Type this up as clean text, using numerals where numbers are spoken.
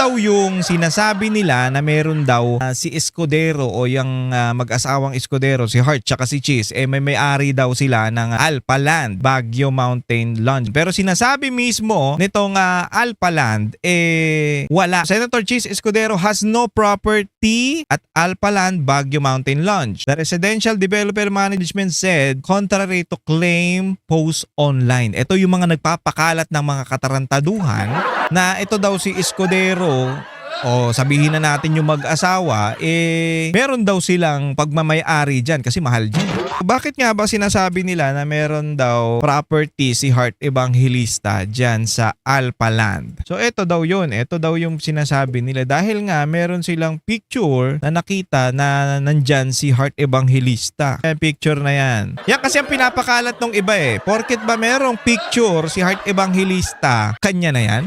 daw yung sinasabi nila na meron daw si Escudero o yung mag-asawang Escudero, si Heart tsaka si Cheese, may-ari daw sila ng Alpha Land, Baguio Mountain Lounge. Pero sinasabi mismo nitong Alpha Land, wala. Senator Cheese Escudero has no property at Alpha Land, Baguio Mountain Lounge. The Residential Developer Management said, contrary to claim post online. Ito yung mga nagpapakalat ng mga katarantaduhan na ito daw si Escudero o sabihin na natin yung mag-asawa, meron daw silang pagmamay-ari dyan kasi mahal dyan. Bakit nga ba sinasabi nila na meron daw property si Heart Evangelista dyan sa Alpha Land? So ito daw yun, ito daw yung sinasabi nila dahil nga meron silang picture na nakita na nandyan si Heart Evangelista. Yung picture na yan. Yan kasi ang pinapakalat ng iba Porket ba merong picture si Heart Evangelista, kanya na yan?